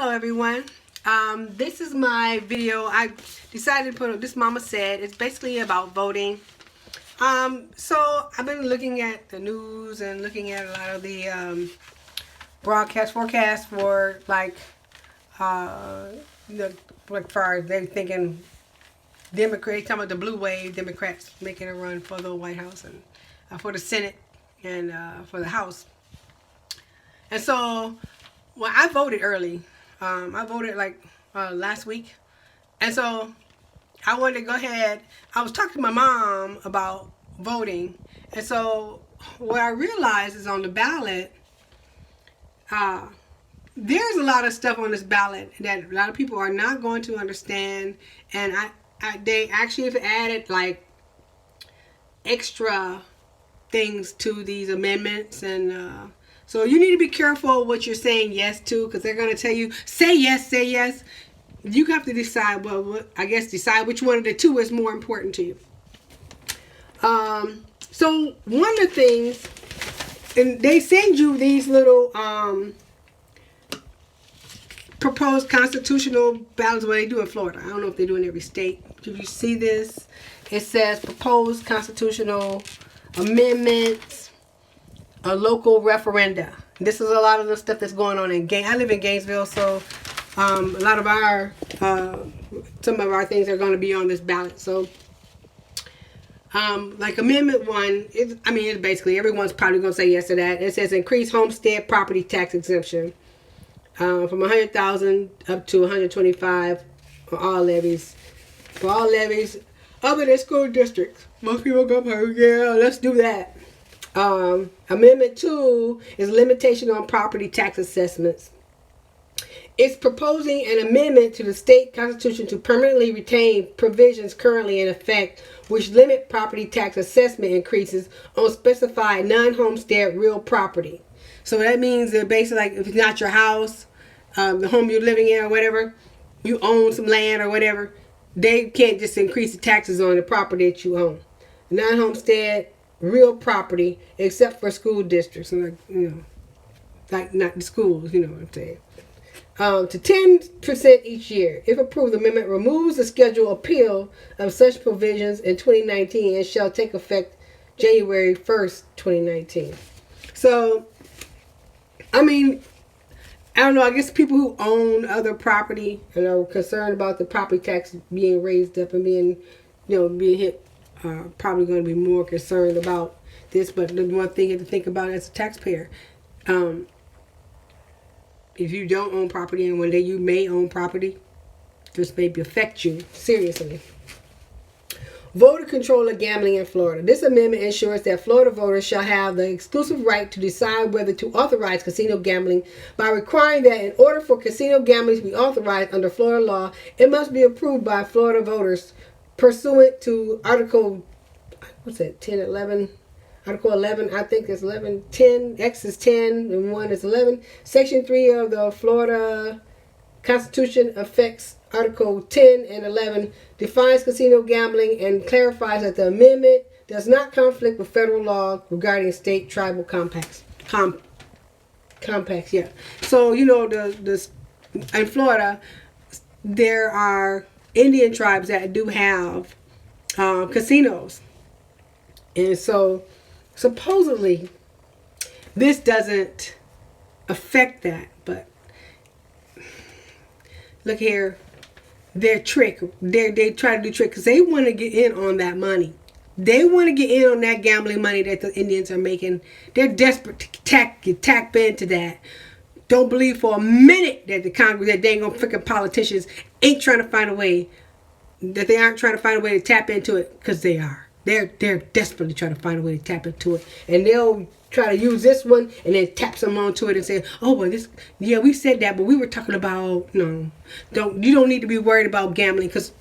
Hello everyone. This is my video. I decided to put up this Mama Said. It's basically about voting. So I've been looking at the news and looking at a lot of the broadcast forecasts for like far as they're thinking Democrats, talking about the blue wave, Democrats making a run for the White House and for the Senate and for the House. And so, well, I voted early. I voted like last week. And so I wanted to go ahead. I was talking to my mom about voting. And so what I realized is on the ballot, there's a lot of stuff on this ballot that a lot of people are not going to understand. And they actually have added like extra things to these amendments, and so you need to be careful what you're saying yes to, because they're going to tell you say yes, say yes. You have to decide, well, decide which one of the two is more important to you. So one of the things, and they send you these little proposed constitutional ballots. What they do in Florida, I don't know if they do in every state. Did you see this? It says proposed constitutional amendments, a local referenda. This is a lot of the stuff that's going on in I live in Gainesville, so a lot of our some of our things are going to be on this ballot. So like Amendment 1, it's basically everyone's probably going to say yes to that. It says increase homestead property tax exemption from $100,000 up to $125,000 for all levies. For all levies other than school districts. Most people go, yeah, let's do that. Amendment 2 is limitation on property tax assessments. It's proposing an amendment to the state constitution to permanently retain provisions currently in effect which limit property tax assessment increases on specified non-homestead real property. So that means that basically, like, if it's not your house, the home you're living in or whatever, you own some land or whatever, they can't just increase the taxes on the property that you own. Non-homestead real property, except for school districts, and like not the schools, you know what I'm saying. To 10% each year. If approved, the amendment removes the scheduled appeal of such provisions in 2019 and shall take effect January 1st, 2019. So, I don't know, I guess people who own other property and are concerned about the property tax being raised up and being hit are probably going to be more concerned about this. But the one thing you have to think about as a taxpayer, if you don't own property and one day you may own property, this may affect you seriously. Voter control of gambling in Florida. This amendment ensures that Florida voters shall have the exclusive right to decide whether to authorize casino gambling by requiring that in order for casino gambling to be authorized under Florida law, it must be approved by Florida voters pursuant to Article, 11, Article 11, I think it's 11, 10, X is 10, and 1 is 11. Section 3 of the Florida Constitution affects Article 10 and 11, defines casino gambling and clarifies that the amendment does not conflict with federal law regarding state tribal compacts. Compacts, yeah. So, in Florida, there are Indian tribes that do have casinos. And so, supposedly, this doesn't affect that. But, look here. They try to do trick because they want to get in on that money. They want to get in on that gambling money that the Indians are making. They're desperate to tap into that. Don't believe for a minute that the Congress, that dang old freaking politicians ain't trying to find a way, that they aren't trying to find a way to tap into it, because they are. They're desperately trying to find a way to tap into it. And they'll try to use this one and then tap some onto it and say, oh, well, we said that, but we were talking about, you don't need to be worried about gambling, because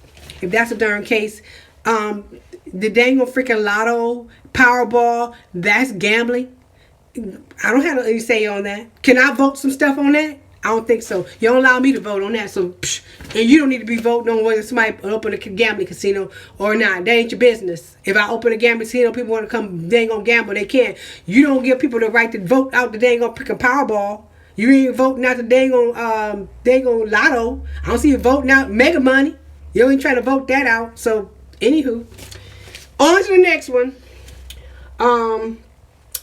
if that's a darn case, the dang old freaking lotto, Powerball, that's gambling. I don't have any say on that. Can I vote some stuff on that? I don't think so. You don't allow me to vote on that. So, and you don't need to be voting on whether somebody open a gambling casino or not. That ain't your business. If I open a gambling casino, people want to come, they ain't gonna gamble, they can't. You don't give people the right to vote out the dang on freaking Powerball. You ain't voting out the dang on lotto. I don't see you voting out mega money. You ain't trying to vote that out. So, anywho, on to the next one.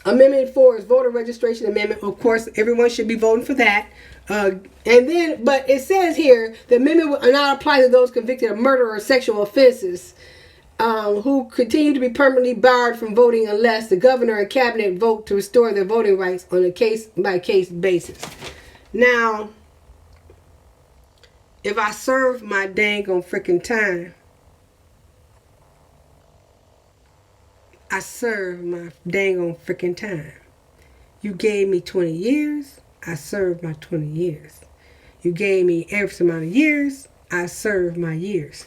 Amendment 4 is voter registration amendment. Of course, everyone should be voting for that. And then, but it says here the amendment will not apply to those convicted of murder or sexual offenses who continue to be permanently barred from voting unless the governor and cabinet vote to restore their voting rights on a case-by-case basis. Now, if I serve my dang on freaking time, I served my dang on freaking time. You gave me 20 years, I served my 20 years. You gave me X amount of years, I served my years.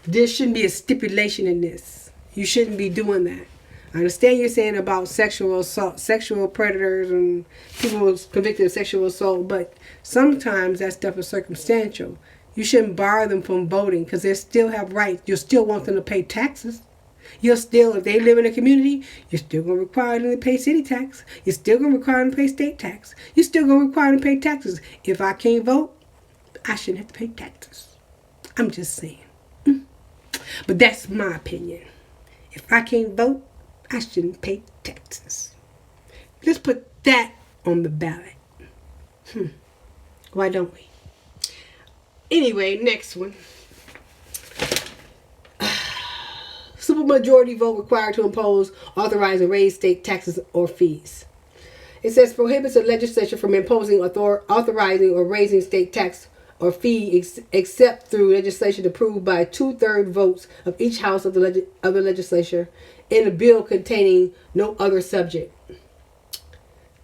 There shouldn't be a stipulation in this. You shouldn't be doing that. I understand you're saying about sexual assault, sexual predators and people convicted of sexual assault, but sometimes that stuff is circumstantial. You shouldn't bar them from voting because they still have rights. You still want them to pay taxes. You're still, if they live in a community, you're still going to require them to pay city tax. You're still going to require them to pay state tax. You're still going to require them to pay taxes. If I can't vote, I shouldn't have to pay taxes. I'm just saying. But that's my opinion. If I can't vote, I shouldn't pay taxes. Let's put that on the ballot. Why don't we? Anyway, next one. Supermajority vote required to impose, authorize, and raise state taxes or fees. It says prohibits the legislature from imposing, authorizing, or raising state tax or fee except through legislation approved by 2/3 votes of each house of the legislature in a bill containing no other subject.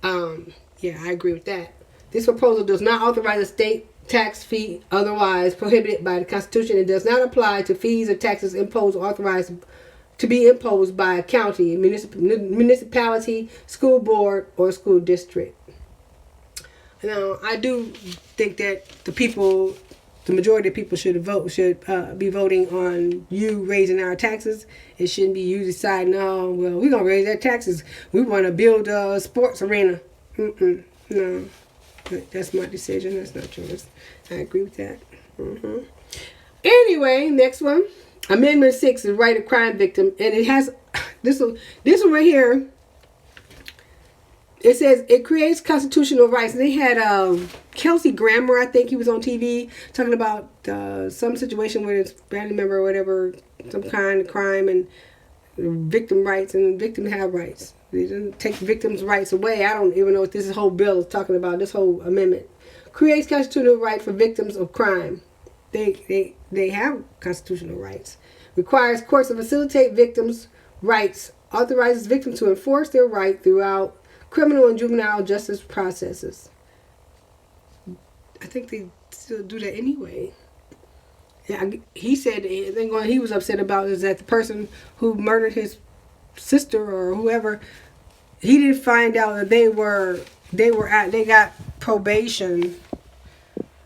Yeah, I agree with that. This proposal does not authorize a state tax fee otherwise prohibited by the Constitution and does not apply to fees or taxes imposed or authorized to be imposed by a county, municipality, school board, or school district. Now, I do think that the majority of people should be voting on you raising our taxes. It shouldn't be you deciding, oh, well, we're going to raise our taxes. We want to build a sports arena. No. That's my decision. That's not yours. I agree with that. Anyway, next one. Amendment 6 is right of crime victim. And it has, this one right here. It says it creates constitutional rights. And they had Kelsey Grammer, I think he was on TV, talking about some situation where his family member or whatever, some kind of crime and victim rights, and victims have rights. They didn't take victims' rights away. I don't even know what this whole bill is talking about, this whole amendment. Creates constitutional rights for victims of crime. They have constitutional rights. Requires courts to facilitate victims' rights. Authorizes victims to enforce their right throughout criminal and juvenile justice processes. I think they still do that anyway. Yeah, he said the thing he was upset about is that the person who murdered his sister or whoever, he didn't find out that they got probation.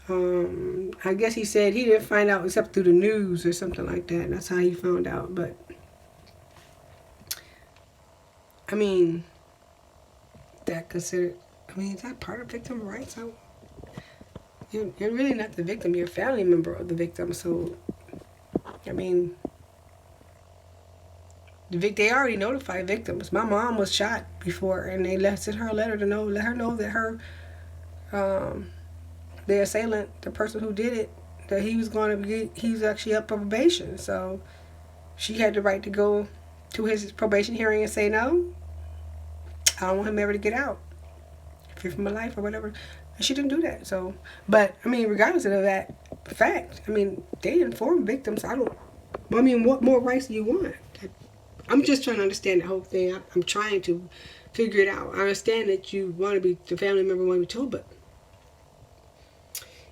I guess he said he didn't find out except through the news or something like that. That's how he found out. But I mean, is that part of victim rights? You're really not the victim. You're a family member of the victim. So, I mean, they already notified victims. My mom was shot before, and they sent her a letter to let her know that her, the assailant, the person who did it, that he was actually up for probation. So, she had the right to go to his probation hearing and say, no, I don't want him ever to get out. Fear for my life or whatever. And she didn't do that. So, but I mean, regardless of that fact, I mean, they inform victims. What more rights do you want? I'm just trying to understand the whole thing. I'm trying to figure it out. I understand that you want to be, the family member want to be told, but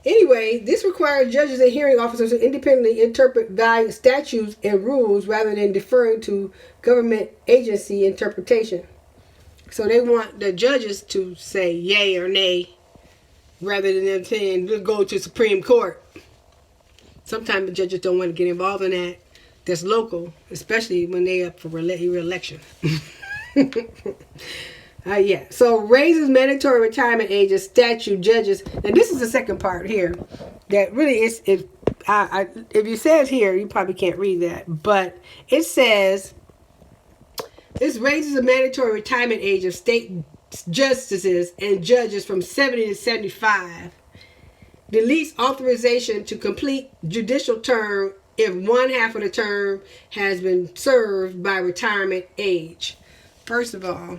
anyway, this requires judges and hearing officers to independently interpret valid statutes and rules rather than deferring to government agency interpretation. So they want the judges to say yay or nay rather than them saying, let's go to Supreme Court. Sometimes the judges don't want to get involved in that. That's local, especially when they up for re-election. Yeah. So raises mandatory retirement age of statute judges. And this is the second part here. That really is. If you says here, you probably can't read that, but it says this raises the mandatory retirement age of state justices and judges from 70 to 75. Deletes authorization to complete judicial term if one half of the term has been served by retirement age. First of all,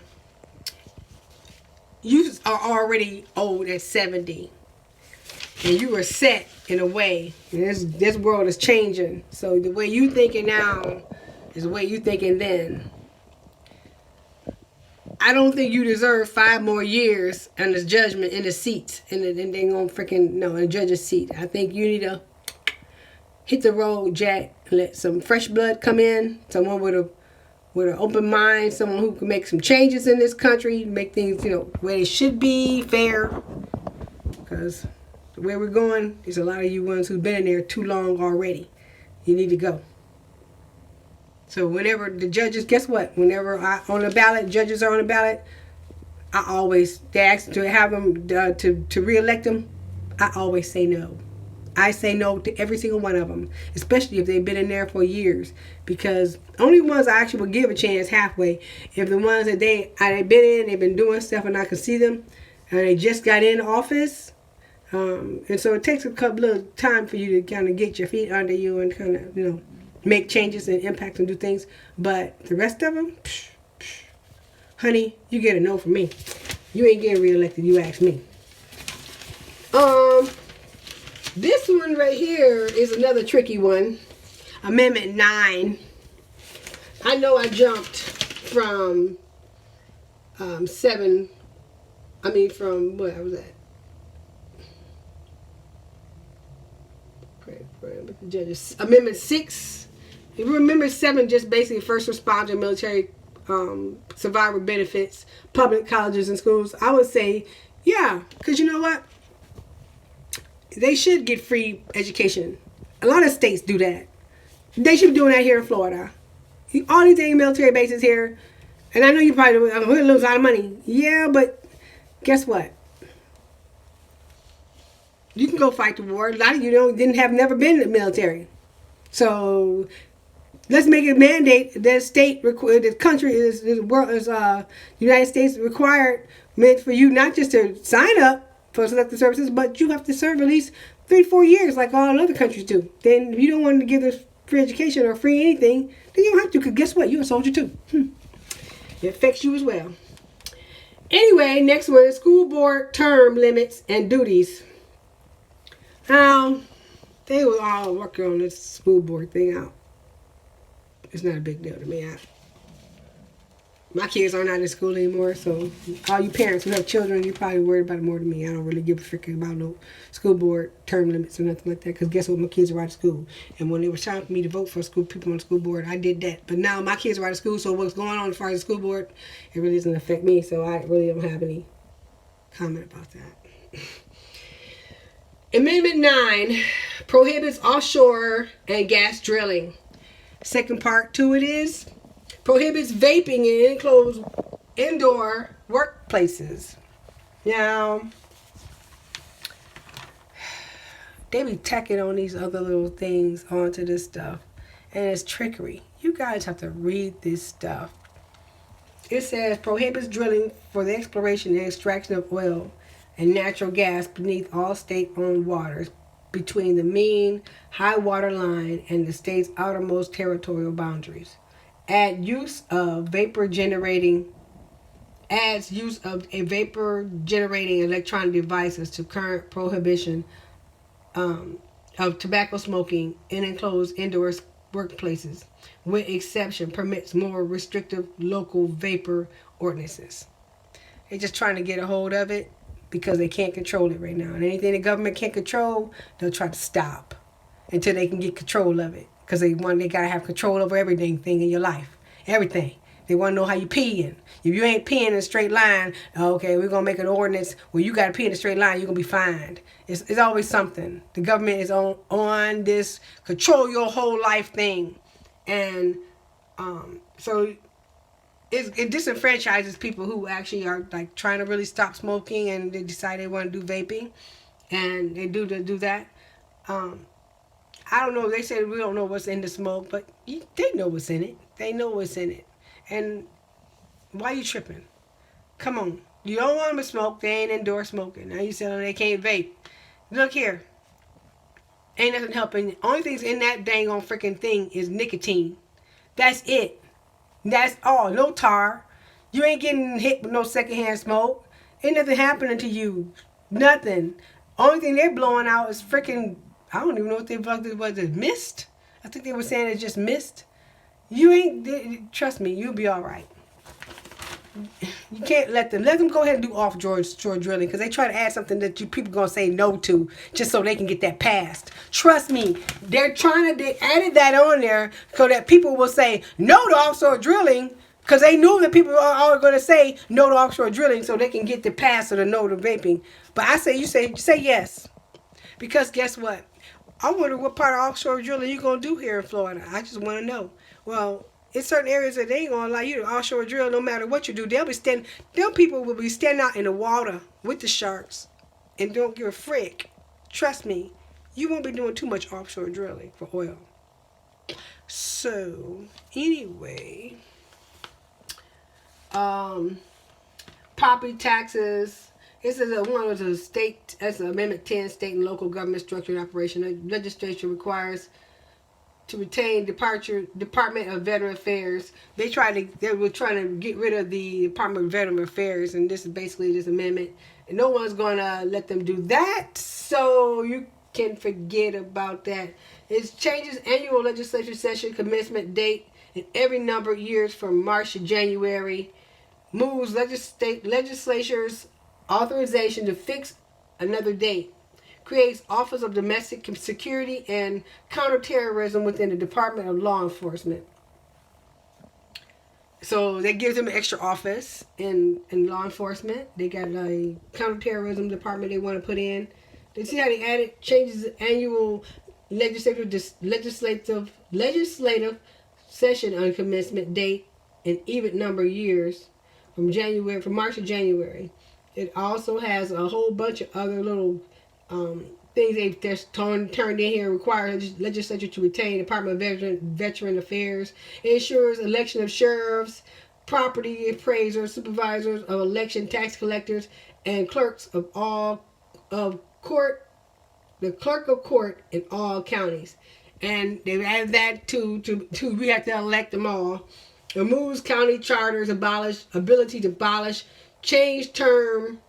you are already old at 70. And you were set in a way. And this world is changing. So the way you thinking now is the way you thinking then. I don't think you deserve 5 more years in this judgment in the seats. And they gonna freaking in the judge's seat. I think you need to hit the road, Jack, and let some fresh blood come in. Someone with an open mind, someone who can make some changes in this country, make things, where they should be, fair. Because the way we're going, there's a lot of you ones who've been in there too long already. You need to go. So whenever the judges, guess what? Whenever on the ballot, judges are on the ballot, they ask to have them to re-elect them. I always say no. I say no to every single one of them, especially if they've been in there for years, because only ones I actually would give a chance halfway if the ones that they've been in, they've been doing stuff and I can see them, and they just got in office. And so it takes a couple of time for you to kind of get your feet under you and kind of, make changes and impact and do things. But the rest of them, honey, you get a no from me. You ain't getting reelected, you ask me. This one right here is another tricky one. Amendment 9. I know I jumped from 7. From what I was at. With the judges. Amendment 6. If you remember, 7 just basically first responder, military, survivor benefits, public colleges and schools. I would say, yeah, because you know what? They should get free education. A lot of states do that. They should be doing that here in Florida. All these dang military bases here, and I know you probably lose a lot of money. Yeah, but guess what? You can go fight the war. A lot of you never been in the military. So let's make a mandate that the country United States required meant for you not just to sign up for selective services, but you have to serve at least 3-4 years like all other countries do. Then if you don't want to give us free education or free anything, then you don't have to, because guess what? You're a soldier too. It affects you as well. Anyway, next one is school board term limits and duties. They were all working on this school board thing out. It's not a big deal to me. My kids are not in school anymore, so all you parents who have children, you're probably worried about it more than me. I don't really give a frick about no school board term limits or nothing like that, because guess what? My kids are out of school. And when it was time for me to vote for people on the school board, I did that. But now my kids are out of school, so what's going on as far as the school board, it really doesn't affect me, so I really don't have any comment about that. Amendment 9 prohibits offshore and gas drilling. Second part to it is prohibits vaping in enclosed indoor workplaces. Now, they be tacking on these other little things onto this stuff, and it's trickery. You guys have to read this stuff. It says prohibits drilling for the exploration and extraction of oil and natural gas beneath all state-owned waters between the mean high water line and the state's outermost territorial boundaries. Adds use of vapor generating electronic devices to current prohibition of tobacco smoking in enclosed indoor workplaces, with exception permits more restrictive local vapor ordinances. They're just trying to get a hold of it because they can't control it right now. And anything the government can't control, they'll try to stop until they can get control of it. Because they gotta have control over everything in your life. Everything. They want to know how you peeing. If you ain't peeing in a straight line, okay, we're going to make an ordinance where you got to pee in a straight line, you're going to be fined. It's always something. The government is on this control your whole life thing. And so it disenfranchises people who actually are like trying to really stop smoking and they decide they want to do vaping, and they do that. Um, I don't know. They say we don't know what's in the smoke, but they know what's in it. They know what's in it. And why you tripping? Come on. You don't want them to smoke. They ain't indoor smoking. Now you say they can't vape. Look here. Ain't nothing helping. Only thing's in that dang on freaking thing is nicotine. That's it. That's all. No tar. You ain't getting hit with no secondhand smoke. Ain't nothing happening to you. Nothing. Only thing they're blowing out is freaking, I don't even know what they was. It mist? I think they were saying it's just mist. You ain't, trust me, you'll be all right. You can't let them go ahead and do off-shore drilling, because they try to add something that you people gonna say no to just so they can get that passed. Trust me, they added that on there so that people will say no to offshore drilling, because they knew that people are going to say no to offshore drilling so they can get the pass or the no to vaping. But I say you say yes, because guess what? I wonder what part of offshore drilling you gonna do here in Florida. I just want to know. Well, in certain areas that they ain't gonna allow you to offshore drill no matter what you do. Them people will be standing out in the water with the sharks and don't give a frick. Trust me, you won't be doing too much offshore drilling for oil. So, anyway, property taxes. This is one of the state, that's Amendment 10, state and local government structure and operation. The legislature requires to retain Department of Veteran Affairs. They were trying to get rid of the Department of Veteran Affairs, and this is basically this amendment. And no one's gonna let them do that, so you can forget about that. It changes annual legislature session commencement date in every number of years from March to January. Moves legislature's authorization to fix another date. Creates Office of Domestic Security and Counterterrorism within the Department of Law Enforcement. So that gives them an extra office in law enforcement. They got a counterterrorism department they want to put in. They see how they added changes the annual legislative session on commencement date and even number of years from March to January. It also has a whole bunch of other little things they've turned in here. Requires legislature to retain Department of Veteran Affairs. It ensures election of sheriffs, property appraisers, supervisors of election, tax collectors, and clerks of court. The clerk of court in all counties, and they've added that to we have to elect them all. Removes county charters, ability to abolish, change term,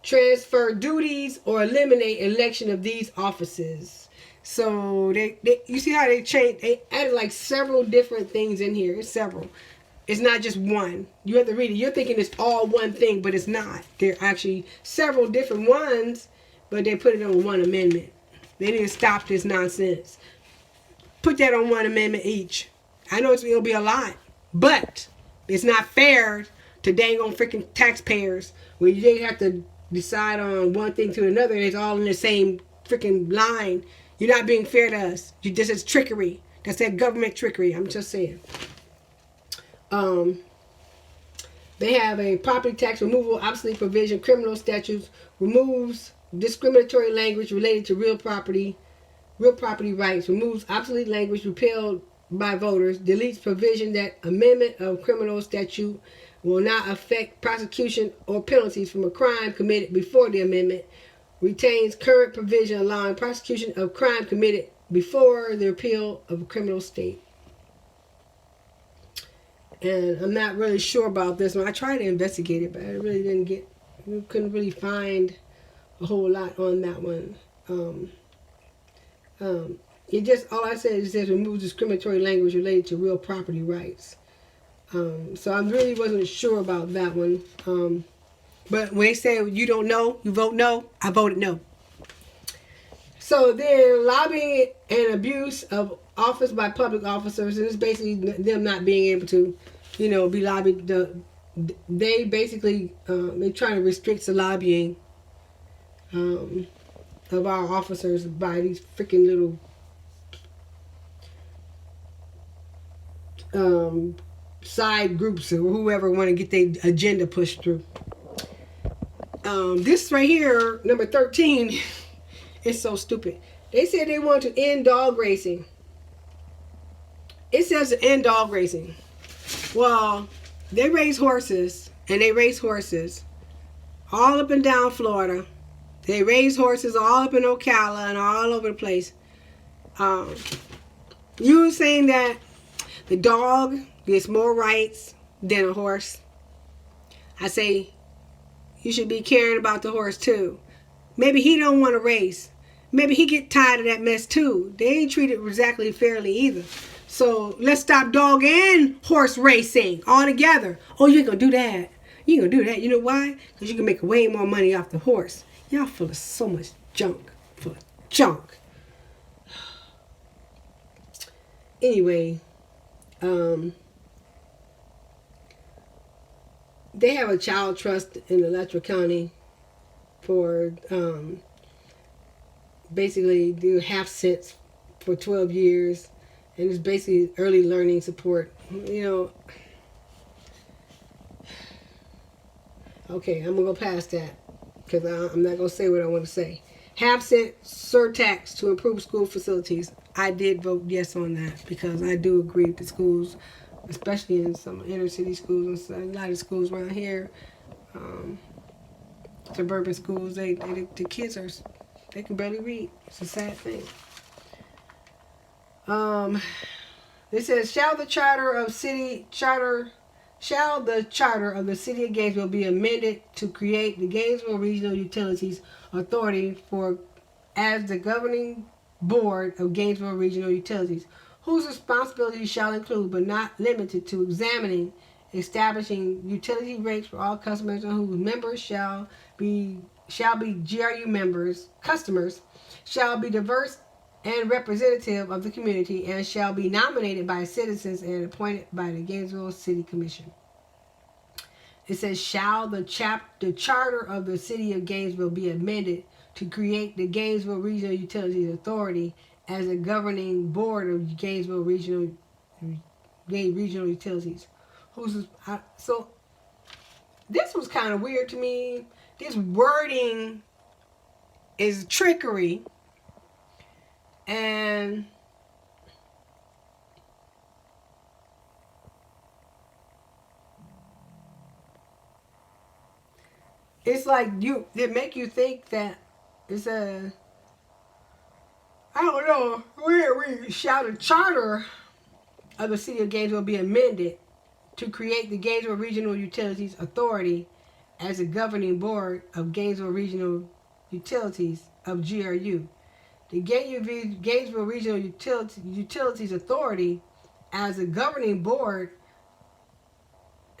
transfer duties, or eliminate election of these offices. So they you see how they changed? They added like several different things in here. It's several. It's not just one. You have to read it. You're thinking it's all one thing, but it's not. There are actually several different ones, but they put it on one amendment. They need to stop this nonsense. Put that on one amendment each. I know it'll be a lot, but it's not fair to dang on freaking taxpayers when you have to decide on one thing to another and it's all in the same freaking line. You're not being fair to us. This is trickery. That's that government trickery. I'm just saying. They have a property tax removal, obsolete provision, criminal statutes, removes discriminatory language related to real property rights, removes obsolete language repealed by voters, deletes provision that amendment of criminal statute will not affect prosecution or penalties from a crime committed before the amendment, retains current provision allowing prosecution of crime committed before the repeal of a criminal state. And I'm not really sure about this one. I tried to investigate it, but I really couldn't really find a whole lot on that one. It just, all I said is it removes discriminatory language related to real property rights. So I really wasn't sure about that one. But when they say you don't know, you vote no, I voted no. So they're lobbying and abuse of office by public officers, and it's basically them not being able to, be lobbied. They basically, they're trying to restrict the lobbying of our officers by these freaking little side groups or whoever want to get their agenda pushed through. This right here, number 13, is so stupid. They said they want to end dog racing. It says to end dog racing. Well, they raise horses, and they race horses all up and down Florida. They raise horses all up in Ocala and all over the place. You were saying that the dog gets more rights than a horse. I say you should be caring about the horse too. Maybe he don't want to race. Maybe he get tired of that mess too. They ain't treated exactly fairly either. So let's stop dog and horse racing all together. Oh, you ain't gonna do that. You ain't gonna do that. You know why? Because you can make way more money off the horse. Y'all full of so much junk. Full of junk. Anyway, they have a child trust in Electra County for basically do half cents for 12 years, and it's basically early learning support. You know, okay, I'm gonna go past that because I'm not gonna say what I want to say. Half cent surtax to improve school facilities. I did vote yes on that because I do agree that schools, especially in some inner city schools and a lot of schools around here, suburban schools, the kids they can barely read. It's a sad thing. It says, shall the charter of the city of Gainesville be amended to create the Gainesville Regional Utilities Authority as the governing board of Gainesville Regional Utilities, whose responsibilities shall include but not limited to examining, establishing utility rates for all customers, and whose members shall be GRU members. Customers shall be diverse and representative of the community, and shall be nominated by citizens and appointed by the Gainesville City Commission. It says, shall the charter of the city of Gainesville be amended to create the Gainesville Regional Utilities Authority as a governing board of Gainesville Regional Utilities. So this was kind of weird to me. This wording is trickery, and it's like they make you think that it's I don't know, we shall the charter of the city of Gainesville be amended to create the Gainesville Regional Utilities Authority as a governing board of Gainesville Regional Utilities of GRU. The Gainesville Regional Utilities Authority as a governing board.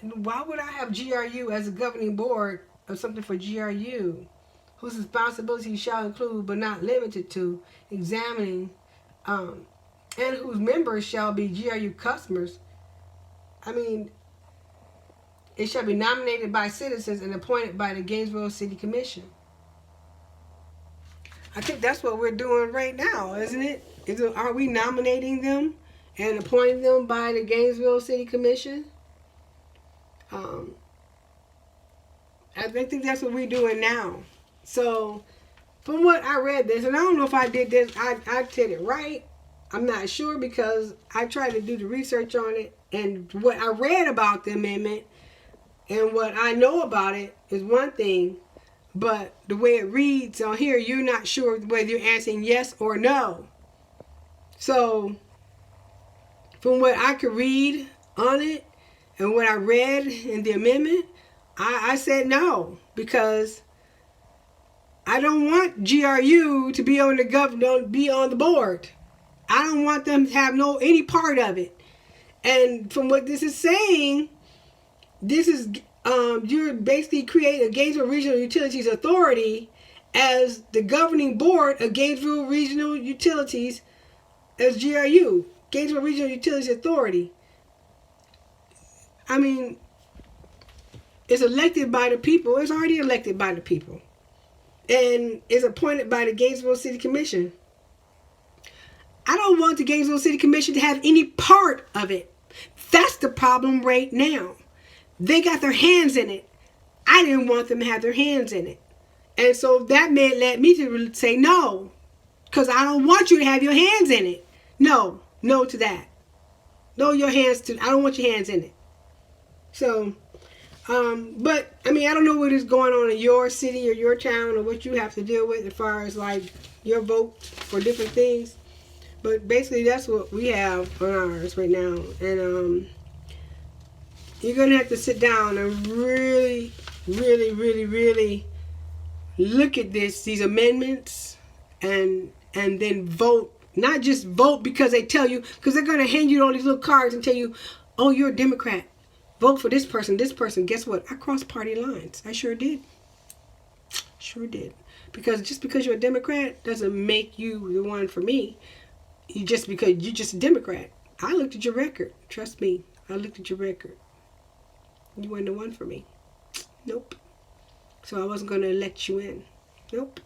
Why would I have GRU as a governing board of something for GRU? Whose responsibilities shall include but not limited to examining, and whose members shall be GRU customers. I mean, it shall be nominated by citizens and appointed by the Gainesville City Commission. I think that's what we're doing right now, isn't it? Are we nominating them and appointing them by the Gainesville City Commission? I think that's what we're doing now. So, from what I read this, and I don't know if I did this, I did it right. I'm not sure because I tried to do the research on it, and what I read about the amendment and what I know about it is one thing, but the way it reads on here, you're not sure whether you're answering yes or no. So, from what I could read on it and what I read in the amendment, I said no, because I don't want GRU to be on the board. I don't want them to have any part of it. And from what this is saying, this is you're basically creating a Gainesville Regional Utilities Authority as the governing board of Gainesville Regional Utilities as GRU, Gainesville Regional Utilities Authority. I mean, it's elected by the people. It's already elected by the people. And is appointed by the Gainesville City Commission. I don't want the Gainesville City Commission to have any part of it. That's the problem right now. They got their hands in it. I didn't want them to have their hands in it. And so that led me to say no. Because I don't want you to have your hands in it. No. No to that. No, your hands to, I don't want your hands in it. So, but, I mean, I don't know what is going on in your city or your town or what you have to deal with as far as, like, your vote for different things. But basically, that's what we have on ours right now. And, you're going to have to sit down and really, really, really, really look at these amendments, and then vote. Not just vote because they tell you, because they're going to hand you all these little cards and tell you, oh, you're a Democrat. Vote for this person, this person. Guess what? I crossed party lines. I sure did. Sure did. Because just because you're a Democrat doesn't make you the one for me. Just because you're just a Democrat. I looked at your record. Trust me. I looked at your record. You weren't the one for me. Nope. So I wasn't going to elect you in. Nope.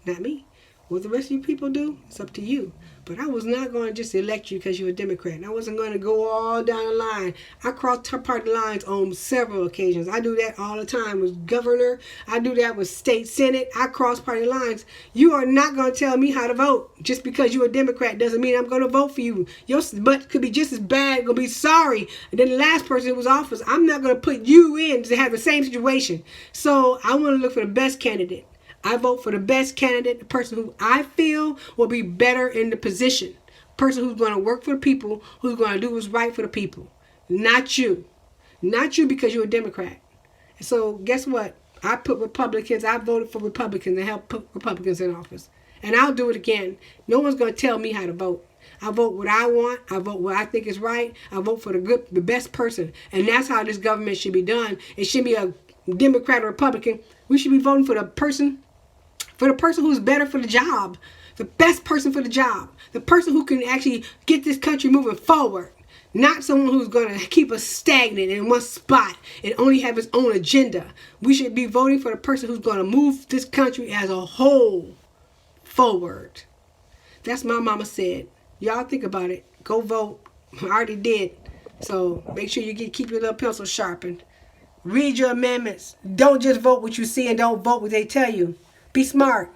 Not me. What the rest of you people do, it's up to you. But I was not going to just elect you because you're a Democrat. And I wasn't going to go all down the line. I crossed party lines on several occasions. I do that all the time with governor. I do that with state senate. I cross party lines. You are not going to tell me how to vote. Just because you're a Democrat doesn't mean I'm going to vote for you. Your butt could be just as bad. Going to be sorry. And then the last person who was office, I'm not going to put you in to have the same situation. So I want to look for the best candidate. I vote for the best candidate, the person who I feel will be better in the position. Person who's going to work for the people, who's going to do what's right for the people. Not you. Not you because you're a Democrat. And so guess what? I voted for Republicans and helped put Republicans in office. And I'll do it again. No one's going to tell me how to vote. I vote what I want. I vote what I think is right. I vote for the best person. And that's how this government should be done. It shouldn't be a Democrat or Republican. We should be voting for the person who's better for the job, the best person for the job, the person who can actually get this country moving forward, not someone who's going to keep us stagnant in one spot and only have his own agenda. We should be voting for the person who's going to move this country as a whole forward. That's what my mama said. Y'all think about it. Go vote. I already did. So make sure you keep your little pencil sharpened. Read your amendments. Don't just vote what you see and don't vote what they tell you. Be smart.